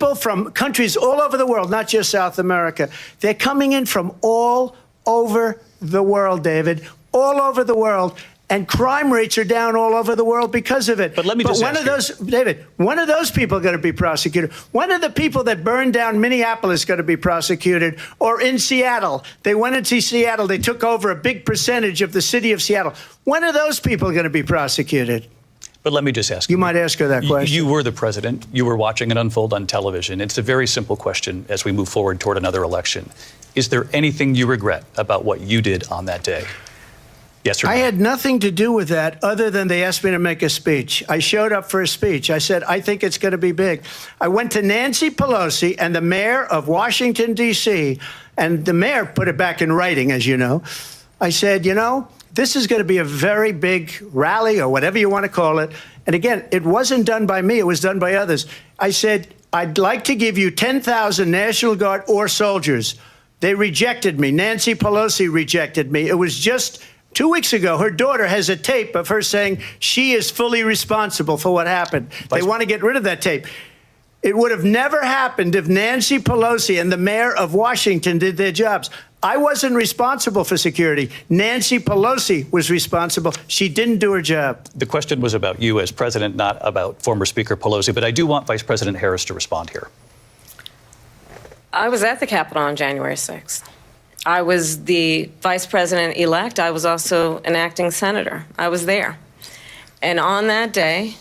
people from countries all over the world, not just South America. They're coming in from all over the world, David, all over the world. And crime rates are down all over the world because of it. But let me just one of those, David, one of those people are going to be prosecuted. One of the people that burned down Minneapolis is going to be prosecuted. Or in Seattle, they went into Seattle. They took over a big percentage of the city of Seattle. One of those people are going to be prosecuted. But let me just ask you. You might ask her that question. You were the president. You were watching it unfold on television. It's a very simple question as we move forward toward another election. Is there anything you regret about what you did on that day? Yes or no? I had nothing to do with that other than they asked me to make a speech. I showed up for a speech. I said, I think it's going to be big. I went to Nancy Pelosi and the mayor of Washington, D.C., and the mayor put it back in writing, as you know. I said, you know, this is going to be a very big rally or whatever you want to call it. And again, it wasn't done by me. It was done by others. I said, I'd like to give you 10,000 National Guard or soldiers. They rejected me. Nancy Pelosi rejected me. It was just 2 weeks ago, her daughter has a tape of her saying she is fully responsible for what happened. They want to get rid of that tape. It would have never happened if Nancy Pelosi and the mayor of Washington did their jobs. I wasn't responsible for security. Nancy Pelosi was responsible. She didn't do her job. The question was about you as president, not about former Speaker Pelosi. But I do want Vice President Harris to respond here. I was at the Capitol on January 6th. I was the vice president-elect. I was also an acting senator. I was there. And on that day,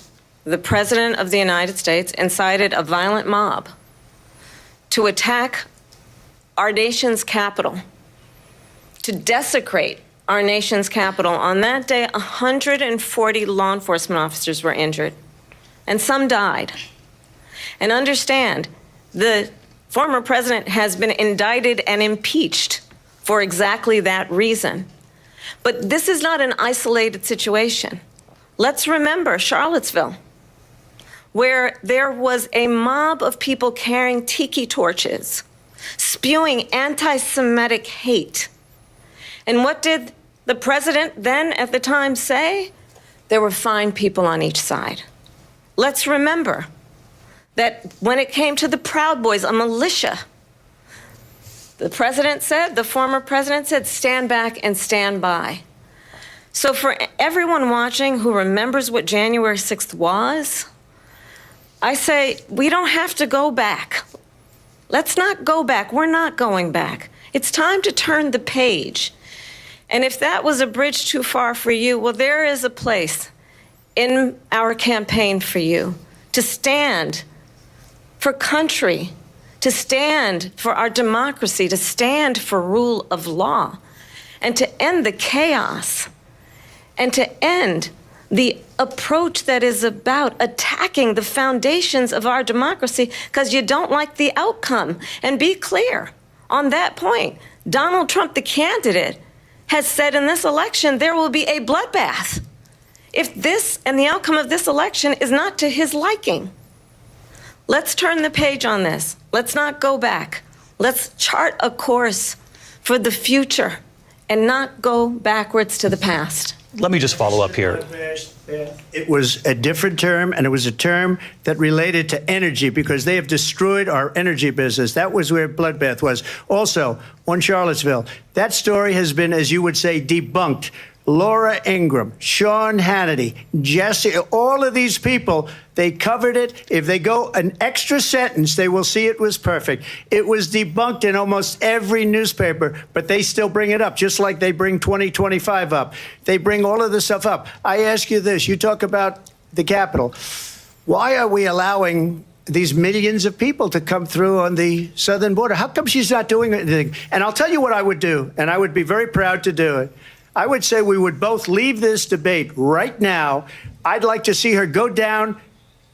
the President of the United States incited a violent mob to attack our nation's capital, to desecrate our nation's capital. On that day, 140 law enforcement officers were injured, and some died. And understand, the former president has been indicted and impeached for exactly that reason. But this is not an isolated situation. Let's remember Charlottesville, where there was a mob of people carrying tiki torches, spewing anti-Semitic hate. And what did the president then at the time say? There were fine people on each side. Let's remember that when it came to the Proud Boys, a militia, the president said, the former president said, stand back and stand by. So for everyone watching who remembers what January 6th was, I say, we don't have to go back. Let's not go back. We're not going back. It's time to turn the page. And if that was a bridge too far for you, well, there is a place in our campaign for you to stand for country, to stand for our democracy, to stand for rule of law, and to end the chaos, and to end the approach that is about attacking the foundations of our democracy because you don't like the outcome. And be clear on that point. Donald Trump, the candidate, has said in this election there will be a bloodbath if this and the outcome of this election is not to his liking. Let's turn the page on this. Let's not go back. Let's chart a course for the future and not go backwards to the past. Let me just follow up here. It was a different term, and it was a term that related to energy because they have destroyed our energy business. That was where bloodbath was. Also, on Charlottesville, that story has been, as you would say, debunked. Laura Ingraham, Sean Hannity, Jesse, all of these people, they covered it. If they go an extra sentence, they will see it was perfect. It was debunked in almost every newspaper, but they still bring it up, just like they bring 2025 up. They bring all of this stuff up. I ask you this. You talk about the Capitol. Why are we allowing these millions of people to come through on the southern border? How come she's not doing anything? And I'll tell you what I would do, and I would be very proud to do it. I would say we would both leave this debate right now. I'd like to see her go down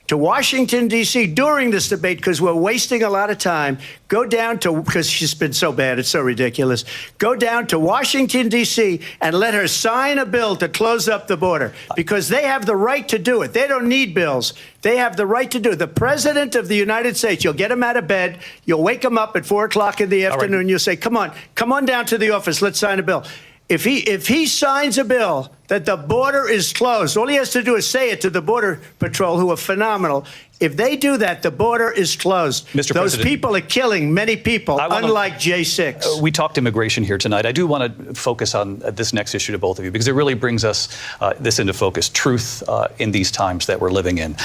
to Washington, D.C. during this debate because we're wasting a lot of time. Go down to, because she's been so bad, it's so ridiculous. Go down to Washington, D.C. and let her sign a bill to close up the border because they have the right to do it. They don't need bills. They have the right to do it. The President of the United States, you'll get him out of bed. You'll wake him up at 4 o'clock in the afternoon. You'll say, come on down to the office. Let's sign a bill. If he signs a bill that the border is closed. All he has to do is say it to the Border Patrol, who are phenomenal. If they do that, the border is closed. Mr. Those President, people are killing many people, unlike J6. We talked immigration here tonight. I do want to focus on this next issue to both of you because it really brings us this into focus, truth in these times that we're living in.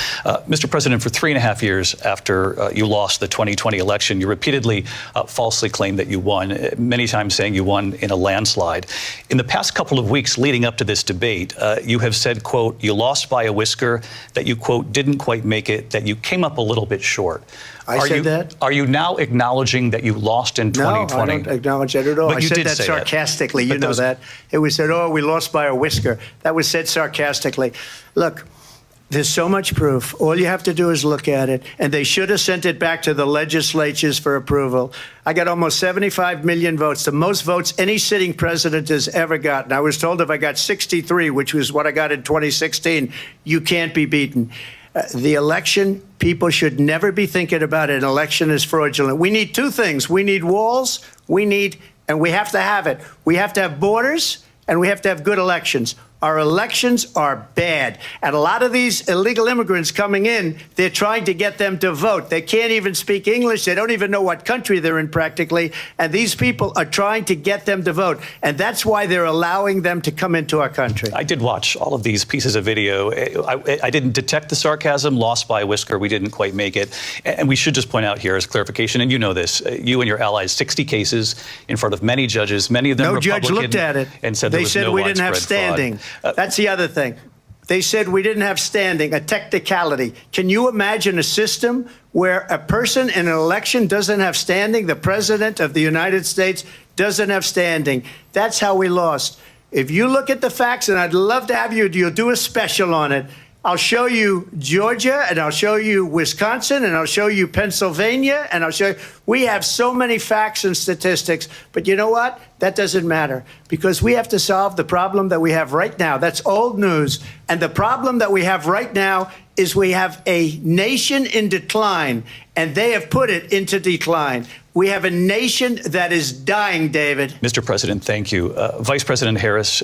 Mr. President, for 3.5 years after you lost the 2020 election, you repeatedly falsely claimed that you won, many times saying you won in a landslide. In the past couple of weeks leading up to this debate, you have said, quote, you lost by a whisker, that you, quote, didn't quite make it, that you came up a little bit short. I said that? Are you now acknowledging that you lost in 2020? No, I don't acknowledge that at all. But I you said did that say sarcastically. that. You know that. It was said, oh, we lost by a whisker. That was said sarcastically. Look, there's so much proof. All you have to do is look at it. And they should have sent it back to the legislatures for approval. I got almost 75 million votes, the most votes any sitting president has ever gotten. I was told if I got 63, which was what I got in 2016, you can't be beaten. The election, people should never be thinking about it. An election is fraudulent. We need two things. We need walls. And we have to have it. We have to have borders, and we have to have good elections. Our elections are bad. And a lot of these illegal immigrants coming in, they're trying to get them to vote. They can't even speak English. They don't even know what country they're in practically. And these people are trying to get them to vote. And that's why they're allowing them to come into our country. I did watch all of these pieces of video. I didn't detect the sarcasm, lost by a whisker. We didn't quite make it. And we should just point out here as clarification, and you know this, you and your allies, 60 cases in front of many judges, many of them Republican. No judge looked at it. And said they said we didn't have standing. That's the other thing. They said we didn't have standing, a technicality. Can you imagine a system where a person in an election doesn't have standing? The president of the United States doesn't have standing. That's how we lost. If you look at the facts, and I'd love to have you'll do a special on it. I'll show you Georgia, and I'll show you Wisconsin, and I'll show you Pennsylvania, and I'll show you. We have so many facts and statistics, but you know what? That doesn't matter because we have to solve the problem that we have right now. That's old news. And the problem that we have right now is we have a nation in decline, and they have put it into decline. We have a nation that is dying, David. Mr. President, thank you. Vice President Harris.